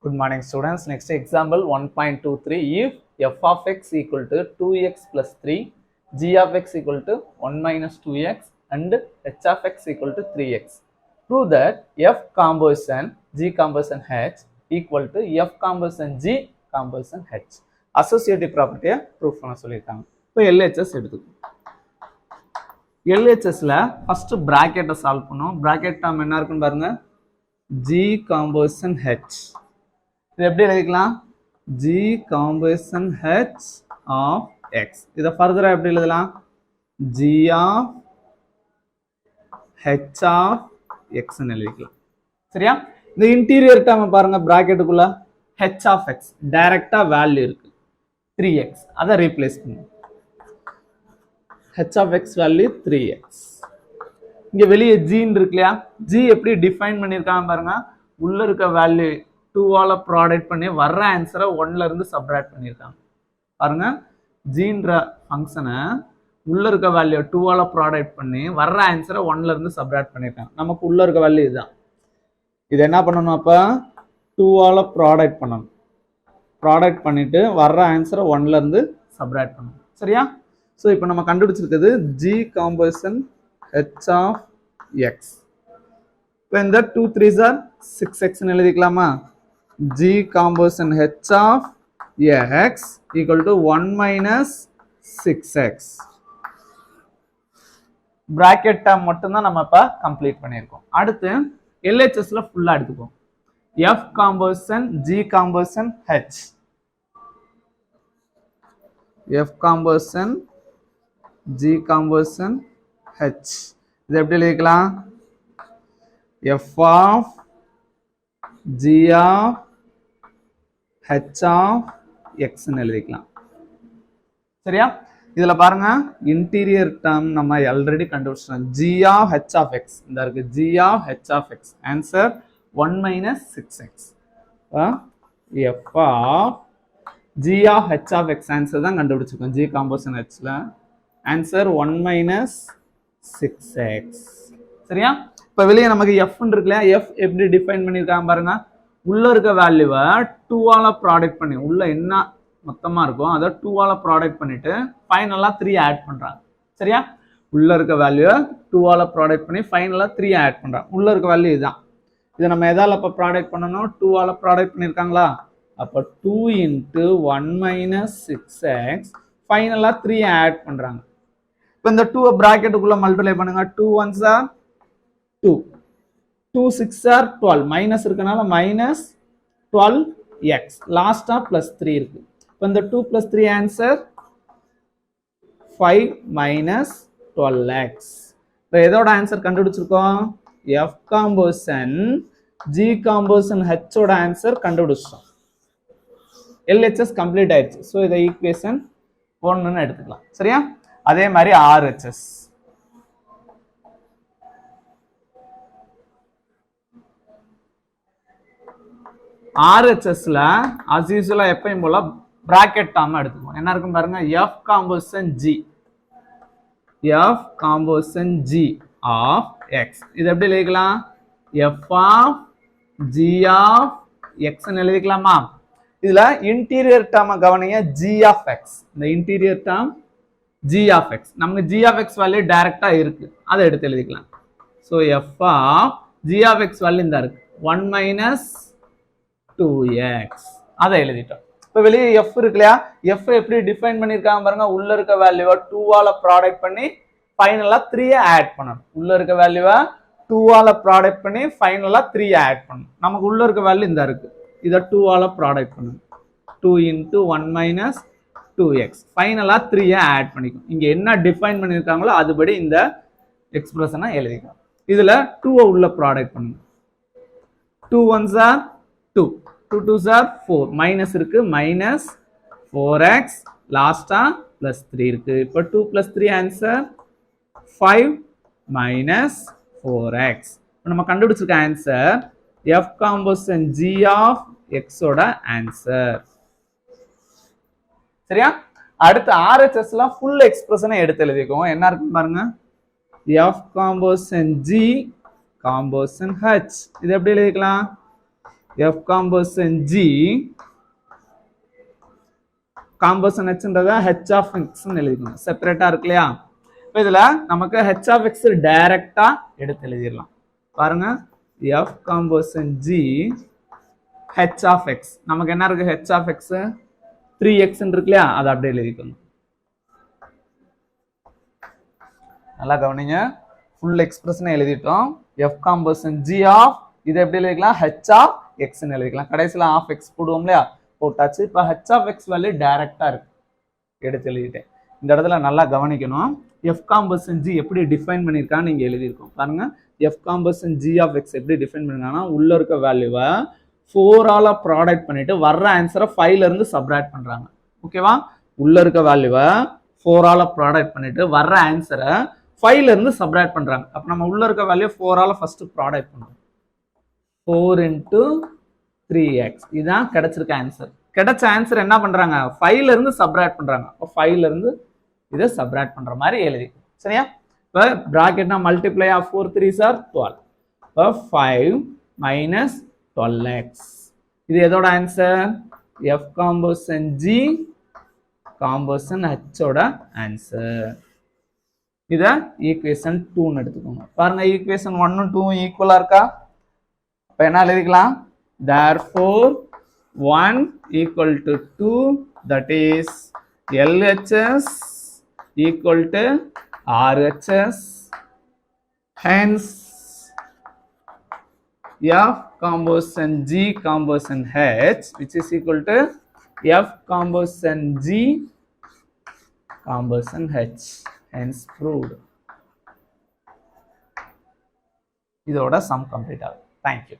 Good morning students. Next example 1.23. If f of x equal to 2x plus 3, g of x equal to 1 minus 2x and h of x equal to 3x. Prove that f composition g composition h equal to f composition g composition h. Associative property proof பண்ண சொல்லிருக்காங்க. இப்போ LHS எடுத்துக்கோ. LHSல first bracket solve பண்ணும். Bracket term என்ன இருக்குன்னு பாருங்க. g composition h. இது எப்படி எழுதிக்கலாம்? g composition h of x. இதை ஃபர்தரா எப்படி எழுதலாம்? g of h of x ன்னு எழுதிக்கலாம். சரியா? இந்த இன்டீரியர் டேர்ம் பாருங்க பிராக்கெட்டுக்குள்ள h of x டைரக்டா வேல்யூ இருக்கு 3x. அதை ரீப்ளேஸ் பண்ணுங்க. h of x value 3x. இங்க வெளியே g இருக்கு இல்லையா? g எப்படி டிஃபைன் பண்ணிருக்காங்க பாருங்க. உள்ள இருக்க வேல்யூ 2ஆல ப்ராடக்ட் பண்ணி வர்ற ஆன்சரை 1ல இருந்து சப்ட்ராக்ட் பண்ணிருக்காங்க. பாருங்க ஜீன்ற ஃபங்க்ஷனை உள்ள இருக்க வேல்யூ 2ஆல ப்ராடக்ட் பண்ணி வர்ற ஆன்சரை 1ல இருந்து சப்ட்ராக்ட் பண்ணிருக்காங்க. நமக்கு உள்ள இருக்க வேல்யூ இதுதான். இது என்ன பண்ணணும்? அப்ப 2ஆல ப்ராடக்ட் பண்ணணும். ப்ராடக்ட் பண்ணிட்டு வர்ற ஆன்சரை 1ல இருந்து சப்ட்ராக்ட் பண்ணணும். சரியா? ஸோ இப்போ நம்ம கண்டுபிடிச்சிருக்கிறது g composition h of x. இப்போ இந்த 2 3s are 6x ன்னு எழுதிக்கலாமா? g composition h of x equal to 1 minus 6x. bracket term மட்டும்தான் நம்ம இப்ப கம்ப்ளீட் பண்ணியிருக்கோம். அடுத்து LHSல ஃபுல்லா எடுத்துப்போம். f composition g composition h. f composition g composition h. இது எப்படி எழுதிக்கலாம்? f of g of h of x ன்னு எழுதிக்கலாம். சரியா? இதுல பாருங்க இன்டீரியர் டேர்ம் நம்ம ஆல்ரெடி கண்டுபிடிச்சோம். g of h of x இந்த இருக்கு. g of h of x answer 1 minus 6x. f of g of h of x answer தான் கண்டுபிடிச்சிருக்கோம். g காம்போசிஷன் hல ஆன்சர் 1 minus 6x. சரியா? இப்ப வெளியே நமக்கு f இருக்குல்ல, f எப்படி டிஃபைன் பண்ணிருக்காங்க பாருங்க. உள்ள இருக்க வேல்யூவை 2ஆல ப்ராடக்ட் பண்ணி உள்ள என்ன மொத்தமா இருக்கும் அதை 2ஆல ப்ராடக்ட் பண்ணிட்டு ஃபைனலா 3 ஆட் பண்றாங்க. சரியா? உள்ள இருக்க வேல்யூவை 2ஆல ப்ராடக்ட் பண்ணி ஃபைனலா 3 ஆட் பண்றாங்க. உள்ள இருக்க வேல்யூ இதுதான். இதை நம்ம எதால அப்ப ப்ராடக்ட் பண்ணணும்? 2ஆல ப்ராடக்ட் பண்ணிருக்காங்களா? அப்ப 2 into 1 minus 6x ஃபைனலா 3 ஆட் பண்றாங்க. இப்போ இந்த 2 பிராக்கெட்டுக்குள்ள மல்டிப்ளை பண்ணுங்க. 2 1s are 2 2 6 are 12 மைனஸ் இருக்கனால மைனஸ் 12x லாஸ்டா பிளஸ் 3 இருக்கு. இப்போ இந்த 2 பிளஸ் 3 ஆன்சர் 5 மைனஸ் 12x. இப்போ எதோட ஆன்சர் கண்டுபிடிச்சிருக்கோம்? f composition g composition h ஓட ஆன்சர் கண்டுபிடிச்சோம். LHS கம்ப்ளீட் ஆயிடுச்சு. ஸோ இதை ஈக்குவேஷன் 1ன்னு எடுத்துக்கலாம். சரியா? அதே மாதிரி RHS RHSல as usual எப்பயும் போல bracket term எடுத்துப்போம். என்ன இருக்கும் பாருங்க. f composition g f composition g of x. இது எப்படி எழுதிக்கலாம்? f of g of x ன்னு எழுதிக்கலாமா? இதுல இன்டீரியர் டேர்ம் கவனிங்க. g of x இந்த interior term g of x நமக்கு g of x வேல்யூ டைரக்டா இருக்கு. அதை எடுத்து எழுதிக்கலாம். So f of g of x value இந்த இருக்கு 1 minus 2x. அதை எழுதிட்டோம். இப்போ வெளியே f இருக்கு இல்லையா? f எப்படி டிஃபைன் பண்ணிருக்காங்க பாருங்க. உள்ள இருக்க வேல்யூவை 2ஆல ப்ராடக்ட் பண்ணி ஃபைனலா 3 ஆட் பண்ணணும். உள்ள இருக்க வேல்யூவை 2ஆல ப்ராடக்ட் பண்ணி ஃபைனலா 3 ஆட் பண்ணணும். நமக்கு உள்ள இருக்க வேல்யூ இந்த இருக்கு. இதை 2ஆல ப்ராடக்ட் பண்ணணும். 2 into 1 minus 2x ஃபைனலா 3 ஆட் பண்ணிக்கும். இங்க என்ன டிஃபைன் பண்ணிருக்காங்களோ அதுபடி இந்த எக்ஸ்பிரஷனை எழுதிக்கலாம். இதுல 2 உள்ள ப்ராடக்ட் பண்ணுங்க. 2 1s are 2 2 2s are 4 minus இருக்கு மைனஸ் 4x லாஸ்டா பிளஸ் 3 இருக்கு. இப்போ 2 plus 3 ஆன்சர் 5 மைனஸ் 4x. நம்ம கண்டுபிடிச்சிருக்க answer f composition g of x ஓட ஆன்சர். சரியா? அடுத்து RHSல ஃபுல் எக்ஸ்பிரஷனை எடுத்து எழுதிக்கோங்க. என்ன இருக்கு பாருங்க. f composition g composition h. இது எப்படி எழுதிக்கலாம்? F composition G composition Hன்றத H of X ன்னு எழுதிக்கணும். செப்பரேட்டா இருக்கு இல்லையா? இப்போ இதுல நமக்கு H of X டைரக்டா எடுத்து எழுதிடலாம். பாருங்க F composition G H of X. நமக்கு என்ன இருக்கு? H of X 3x இருக்கு இல்லையா? அதை அப்படியே எழுதிக்கணும். நல்லா கவனிங்க. ஃபுல் எக்ஸ்பிரஷனை எழுதிட்டோம். F composition G of இது எப்படி எழுதிக்கலாம்? H of X ன்னு எழுதிக்கலாம். கடைசியில் ஆஃப் எக்ஸ் போடுவோம் இல்லையா? போட்டாச்சு. இப்போ H of X வேல்யூ டைரக்டா இருக்கு, எடுத்து எழுதிட்டேன். இந்த இடத்துல நல்லா கவனிக்கணும். F composition G எப்படி டிஃபைன் பண்ணியிருக்கான்னு நீங்க எழுதியிருக்கோம் பாருங்க. F composition G of X எப்படி டிஃபைன் பண்ணிருக்காங்கன்னா, உள்ள இருக்க வேல்யூவை 4ஆல ப்ராடக்ட் பண்ணிட்டு வர்ற ஆன்சரை 5ல இருந்து சப்ராக்ட் பண்றாங்க. ஓகேவா? உள்ள இருக்க வேல்யூவை 4ஆல ப்ராடக்ட் பண்ணிட்டு வர்ற ஆன்சரை 5ல இருந்து சப்ராக்ட் பண்றாங்க. அப்ப நம்ம உள்ள இருக்க வேல்யூ 4ஆல ஃபர்ஸ்ட் ப்ராடக்ட் பண்றோம். 4 into 3x இதான் கிடைச்சிருக்க ஆன்சர். கிடைச்ச ஆன்சர் என்ன பண்றாங்க? 5ல இருந்து சப்ராக்ட் பண்றாங்க. அப்ப 5ல இருந்து இதை சப்ராக்ட் பண்ற மாதிரி எழுதி. சரியா? இப்போ பிராக்கெட்னா மல்டிப்ளை ஆஃப் 4 3s are 12. இப்போ 5 minus 12x. இது எதோட answer? F composition G composition H ஓட ஆன்சர். இத ஈக்குவேஷன் 2 ன்னு எடுத்துக்கோங்க. பாருங்க ஈக்குவேஷன் 1 ம் 2 ம் ஈக்குவலா இருக்கா? அப்ப என்ன எழுதிக்கலாம்? Therefore 1 equal to 2, that is LHS equal to RHS. Hence F composition G composition H which is equal to F composition G composition H. Hence proved. இதோட sum complete ஆகுது. Thank you.